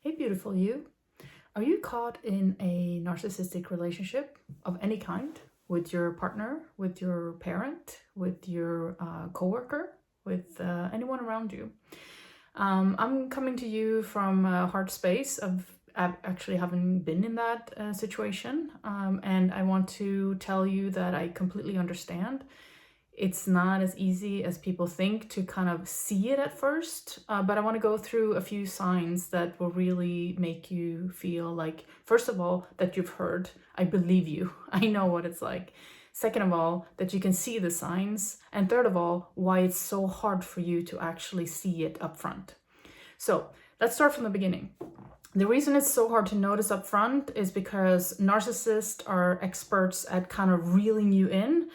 Hey, beautiful you. Are you caught in a narcissistic relationship of any kind with your partner, with your parent, with your coworker, with anyone around you? I'm coming to you from a heart space of actually having been in that situation, and I want to tell you that I completely understand. It's not as easy as people think to kind of see it at first, but I want to go through a few signs that will really make you feel like, first of all, that you've heard. I believe you. I know what it's like. Second of all, that you can see the signs. And third of all, why it's so hard for you to actually see it up front. So let's start from the beginning. The reason it's so hard to notice up front is because narcissists are experts at kind of reeling you in.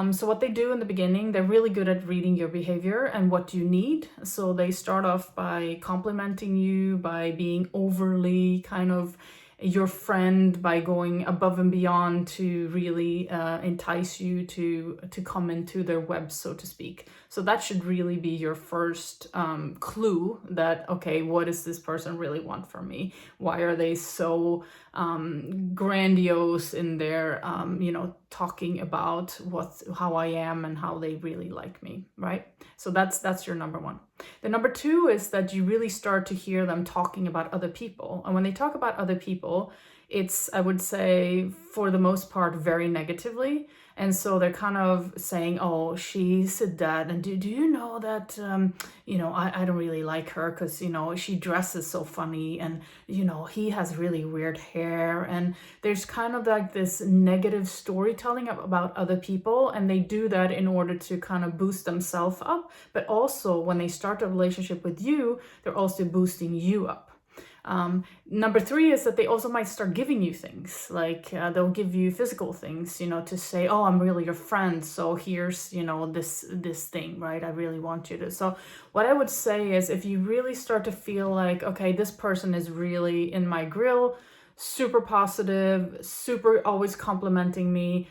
So what they do in the beginning, they're really good at reading your behavior and what you need. So they start off by complimenting you, by being overly kind of your friend, by going above and beyond to really entice you to come into their web, so to speak. So that should really be your first clue that, okay, what does this person really want from me? Why are they so grandiose in their, talking about how I am and how they really like me, right? So that's your number one. The number two is that you really start to hear them talking about other people. And when they talk about other people, it's, I would say, for the most part, very negatively. And so they're kind of saying, oh, she said that. And do you know that, I don't really like her because, she dresses so funny. And, he has really weird hair. And there's kind of like this negative storytelling about other people. And they do that in order to kind of boost themselves up. But also when they start a relationship with you, they're also boosting you up. Number three is that they also might start giving you things, like they'll give you physical things, to say, oh, I'm really your friend, so here's, this thing, right? I really want you to. So what I would say is, if you really start to feel like, okay, this person is really in my grill, super positive, super always complimenting me,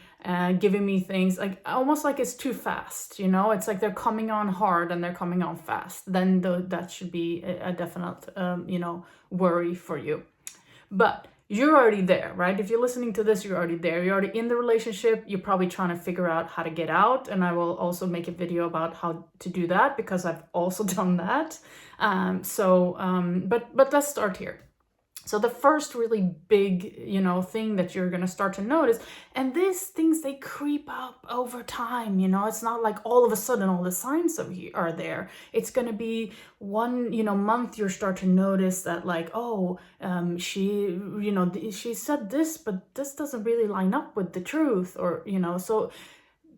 giving me things like almost like it's too fast, it's like they're coming on hard and they're coming on fast, then that should be a definite worry for you. But you're already there, right? If you're listening to this, you're already there. You're already in the relationship. You're probably trying to figure out how to get out. And I will also make a video about how to do that because I've also done that. But let's start here. So the first really big, thing that you're going to start to notice, and these things, they creep up over time, it's not like all of a sudden all the signs are there. It's going to be one, month you start to notice that like, oh, she said this, but this doesn't really line up with the truth, or, so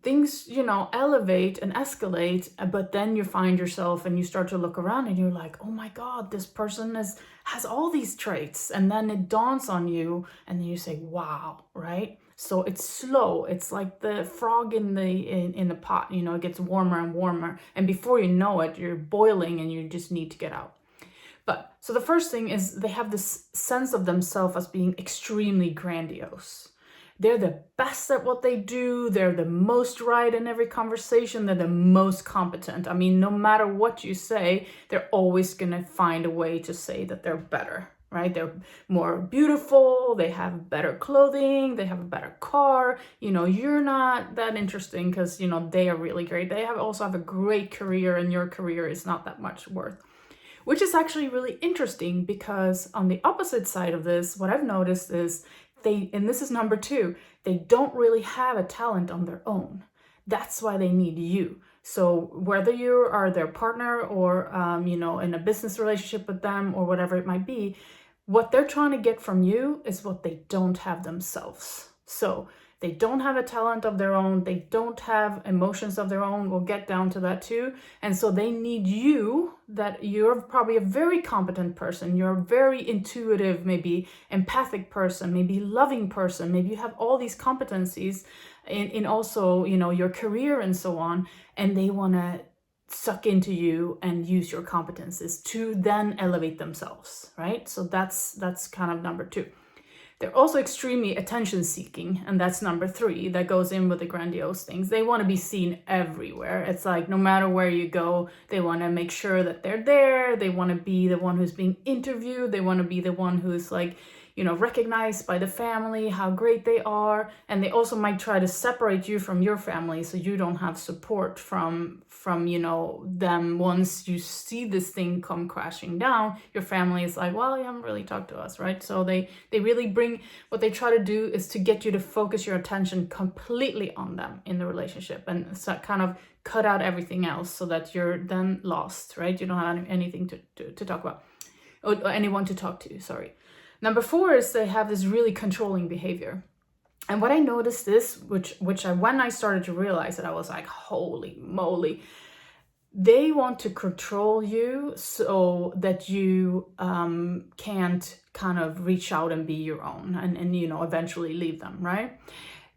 things, elevate and escalate, but then you find yourself and you start to look around and you're like, oh my God, this person has all these traits. And then it dawns on you and then you say, wow, right? So it's slow. It's like the frog in the pot, it gets warmer and warmer. And before you know it, you're boiling and you just need to get out. But so the first thing is they have this sense of themselves as being extremely grandiose. They're the best at what they do. They're the most right in every conversation. They're the most competent. I mean, no matter what you say, they're always going to find a way to say that they're better, right? They're more beautiful. They have better clothing. They have a better car. You're not that interesting because, they are really great. They also have a great career, and your career is not that much worth. Which is actually really interesting because on the opposite side of this, what I've noticed is and this is number two, they don't really have a talent on their own. That's why they need you. So whether you are their partner or, in a business relationship with them or whatever it might be, what they're trying to get from you is what they don't have themselves. So they don't have a talent of their own. They don't have emotions of their own. We'll get down to that too. And so they need you, that you're probably a very competent person. You're a very intuitive, maybe empathic person, maybe loving person. Maybe you have all these competencies in also, your career and so on. And they want to suck into you and use your competencies to then elevate themselves, right? So that's kind of number two. They're also extremely attention seeking, and that's number 3. That goes in with the grandiose things. They want to be seen everywhere. It's like no matter where you go, they want to make sure that they're there. They want to be the one who's being interviewed. They want to be the one who's like, you know, recognized by the family, how great they are. And they also might try to separate you from your family so you don't have support from you know, them. Once you see this thing come crashing down, your family is like, well, you haven't really talked to us, right? So they really bring, what they try to do is to get you to focus your attention completely on them in the relationship, and so kind of cut out everything else so that you're then lost, right? You don't have anything to talk about, or anyone to talk to, sorry. Number 4 is they have this really controlling behavior. And what I noticed is, when I started to realize it, I was like, holy moly. They want to control you so that you can't kind of reach out and be your own and you know, eventually leave them, right?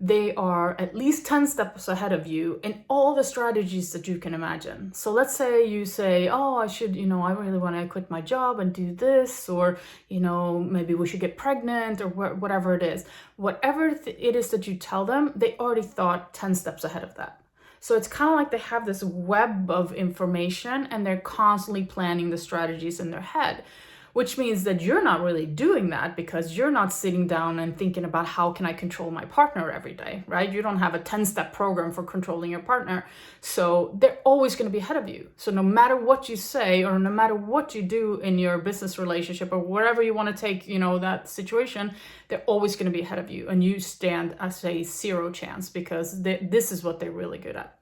They are at least 10 steps ahead of you in all the strategies that you can imagine. So let's say you say, oh, I should, you know, I really want to quit my job and do this, or, you know, maybe we should get pregnant, or whatever it is. Whatever it is that you tell them, they already thought 10 steps ahead of that. So it's kind of like they have this web of information and they're constantly planning the strategies in their head. Which means that you're not really doing that because you're not sitting down and thinking about how can I control my partner every day, right? You don't have a 10-step program for controlling your partner. So they're always going to be ahead of you. So no matter what you say, or no matter what you do in your business relationship, or wherever you want to take, you know, that situation, they're always going to be ahead of you. And you stand, I say, 0 chance, because this is what they're really good at.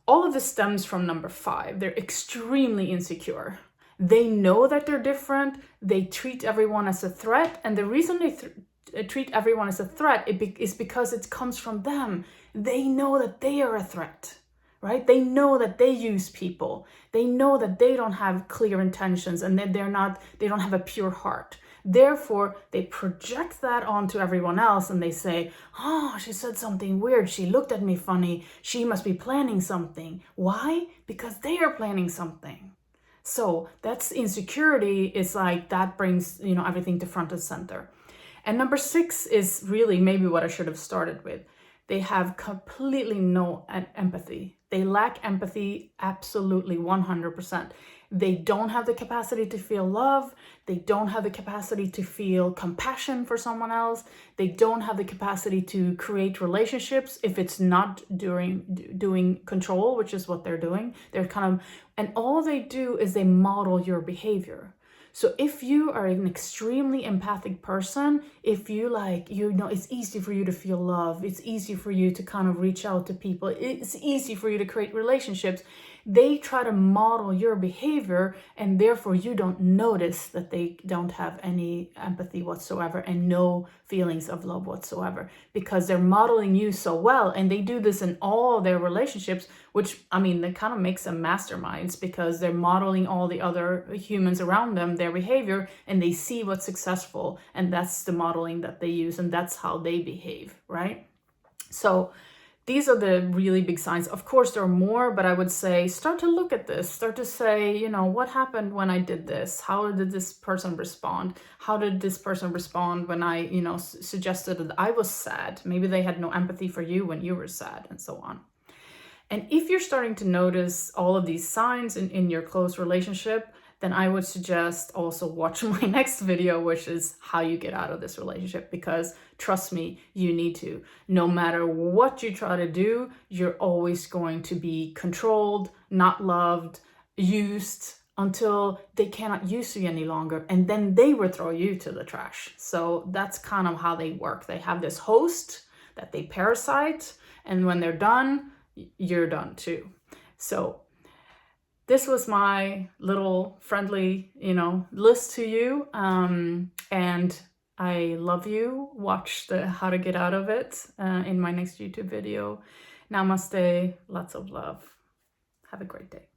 All of this stems from number 5. They're extremely insecure. They know that they're different. They treat everyone as a threat. And the reason they treat everyone as a threat is because it comes from them. They know that they are a threat, right? They know that they use people. They know that they don't have clear intentions and that they don't have a pure heart. Therefore, they project that onto everyone else and they say, oh, she said something weird. She looked at me funny. She must be planning something. Why? Because they are planning something. So that's insecurity, is like that brings, you know, everything to front and center. And number 6 is really maybe what I should have started with. They have completely no empathy. They lack empathy, absolutely 100%. They don't have the capacity to feel love. They don't have the capacity to feel compassion for someone else. They don't have the capacity to create relationships if it's not doing control, which is what they're doing. They're kind of, and all they do is they model your behavior. So if you are an extremely empathic person, if you like, you know, it's easy for you to feel love. It's easy for you to kind of reach out to people. It's easy for you to create relationships. They try to model your behavior, and therefore you don't notice that they don't have any empathy whatsoever and no feelings of love whatsoever, because they're modeling you so well. And they do this in all their relationships, which, I mean, that kind of makes them masterminds, because they're modeling all the other humans around them, their behavior, and they see what's successful. And that's the modeling that they use, and that's how they behave, right? So these are the really big signs. Of course, there are more, but I would say start to look at this. Start to say, you know, what happened when I did this? How did this person respond? How did this person respond when I, you know, suggested that I was sad? Maybe they had no empathy for you when you were sad, and so on. And if you're starting to notice all of these signs in your close relationship, then I would suggest also watch my next video, which is how you get out of this relationship. Because trust me, you need to. No matter what you try to do, you're always going to be controlled, not loved, used, until they cannot use you any longer. And then they will throw you to the trash. So that's kind of how they work. They have this host that they parasite, and when they're done, you're done too. So this was my little friendly, you know, list to you. And I love you. Watch the how to get out of it in my next YouTube video. Namaste. Lots of love. Have a great day.